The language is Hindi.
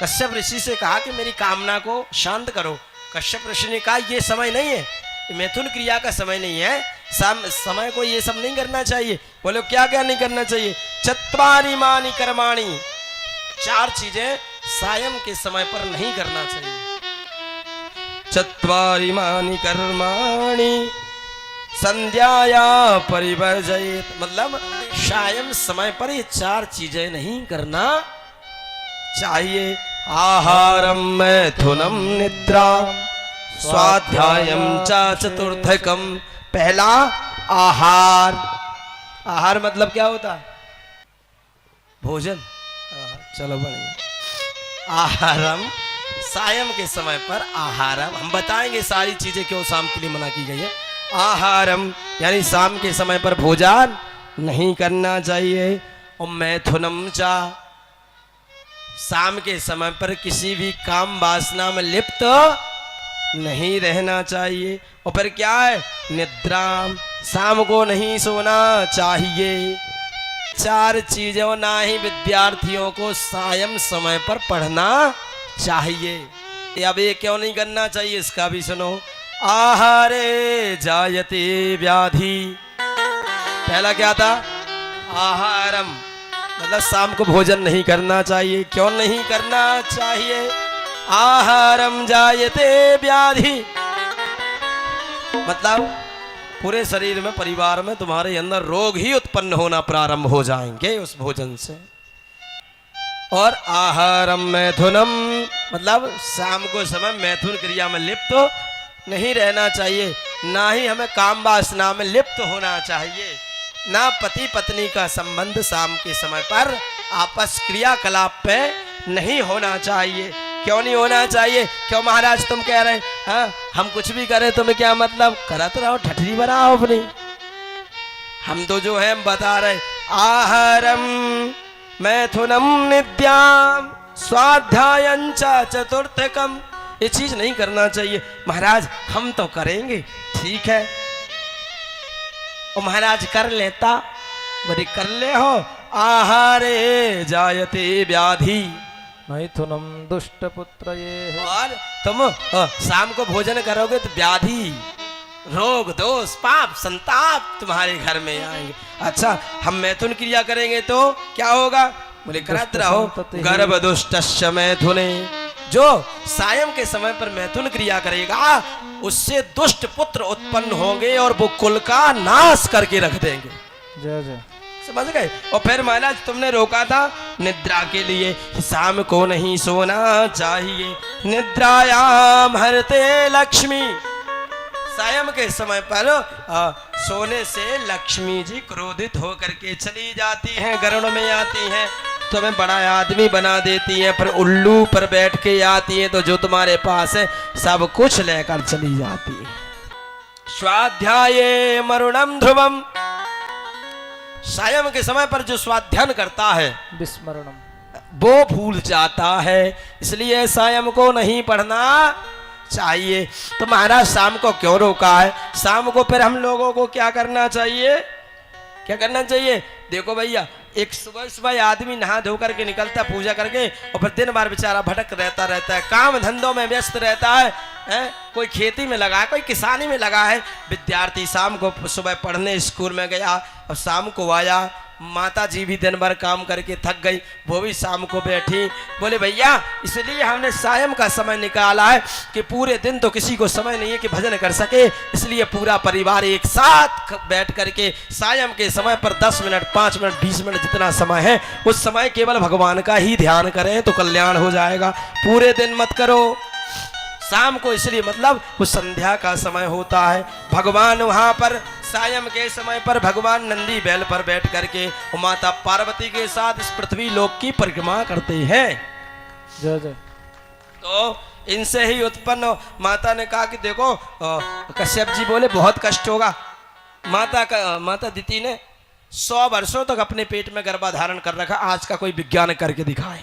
कश्यप ऋषि से कहा कि मेरी कामना को शांत करो। कश्यप ऋषि ने कहा ये समय नहीं है, मैथुन क्रिया का समय नहीं है, समय को ये सब नहीं करना चाहिए। बोले क्या क्या नहीं करना चाहिए? चत्वारि मानि कर्माणि, 4 चीजें सायं के समय पर नहीं करना चाहिए। चत्वारि मानि कर्माणि संध्याया परिवर्जयेत्, मतलब सायं समय पर ये 4 चीजें नहीं करना चाहिए। आहारम मैथुनम निद्रा स्वाध्यायम च चतुर्थकम। पहला आहार, आहार मतलब क्या होता है? भोजन। चलो बढ़िया। आहारम, सायं के समय पर आहारम, हम बताएंगे सारी चीजें क्यों शाम के लिए मना की गई है। आहारम यानी शाम के समय पर भोजन नहीं करना चाहिए। और मैथुनम चा, शाम के समय पर किसी भी काम वासना में लिप्त नहीं रहना चाहिए। और फिर क्या है? निद्राम, शाम को नहीं सोना चाहिए। 4 चीजों ना ही विद्यार्थियों को सायं समय पर पढ़ना चाहिए। अब ये क्यों नहीं करना चाहिए इसका भी सुनो। आहारे जायते व्याधि, पहला क्या था? आहारम, मतलब शाम को भोजन नहीं करना चाहिए। क्यों नहीं करना चाहिए? आहारम जायते व्याधि, मतलब पूरे शरीर में, परिवार में तुम्हारे अंदर रोग ही उत्पन्न होना प्रारंभ हो जाएंगे उस भोजन से। और आहारम मैथुनम, मतलब शाम को समय मैथुन क्रिया में लिप्त नहीं रहना चाहिए। ना ही हमें काम वासना में लिप्त होना चाहिए। ना पति पत्नी का संबंध शाम के समय पर आपस क्रियाकलाप पे नहीं होना चाहिए। क्यों नहीं होना चाहिए? क्यों महाराज तुम कह रहे हाँ हम कुछ भी करें तुम्हें क्या मतलब? करत रहो, ठठरी बनाओ अपनी। हम तो जो है हम बता रहे आहारम मैथुनम निद्याम स्वाध्यायं च चतुर्थकम, ये चीज नहीं करना चाहिए। महाराज हम तो करेंगे, ठीक है। और महाराज कर लेता, बोले कर ले हो। आहारे जायते व्याधि मैथुनम दुष्ट पुत्र ये। और तुम शाम को भोजन करोगे तो व्याधि, रोग, दोष, पाप, संताप तुम्हारे घर में आएंगे। अच्छा हम मैथुन क्रिया करेंगे तो क्या होगा? बोले करत रहो गर्भ दुष्टस्य मैथुने, जो सायं के समय पर मैथुन क्रिया करेगा उससे दुष्ट पुत्र उत्पन्न होंगे और वो कुल का नाश करके रख देंगे। जय जय, समझ गए? और फिर महाराज तुमने रोका था निद्रा के लिए, शाम को नहीं सोना चाहिए। निद्रायाम हरते लक्ष्मी, सायं के समय पर सोने से लक्ष्मी जी क्रोधित होकर के चली जाती हैं, गरुड़ में आती हैं, तुम्हें बड़ा आदमी बना देती हैं, पर उल्लू पर बैठ के आती हैं, तो जो तुम्हारे पास है सब कुछ लेकर चली जाती है। स्वाध्याये मरुणम ध्रुवम, सायं के समय पर जो स्वाध्यान करता है विस्मरणम, वो भूल जाता है, इसलिए सायं को नहीं पढ़ना चाहिए। तो महाराज शाम को क्यों रोका है? शाम को फिर हम लोगों को क्या करना चाहिए? क्या करना चाहिए? देखो भैया, एक सुबह सुबह आदमी नहा धो करके निकलता पूजा करके, और फिर दिन भर बेचारा भटक रहता है, काम धंधों में व्यस्त रहता है, कोई खेती में लगा है, कोई किसानी में लगा है। विद्यार्थी शाम को सुबह पढ़ने स्कूल में गया और शाम को आया, माता जी भी दिन भर काम करके थक गई, वो भी शाम को बैठी। बोले भैया इसलिए हमने सायं का समय निकाला है कि पूरे दिन तो किसी को समय नहीं है कि भजन कर सके, इसलिए पूरा परिवार एक साथ बैठ करके सायं के समय पर 10 मिनट 5 मिनट 20 मिनट जितना समय है उस समय केवल भगवान का ही ध्यान करें तो कल्याण हो जाएगा। पूरे दिन मत करो, शाम को, इसलिए मतलब वो संध्या का समय होता है। भगवान वहां पर सायं के समय पर भगवान नंदी बैल पर बैठ करके माता पार्वती के साथ इस पृथ्वी लोक की परिक्रमा करते हैं। जय जय। तो इनसे ही उत्पन्न, माता ने कहा कि देखो कश्यप जी बोले बहुत कष्ट होगा। माता दिति ने 100 वर्षों तक अपने पेट में गर्भाधारण कर रखा, आज का कोई विज्ञान करके दिखाए।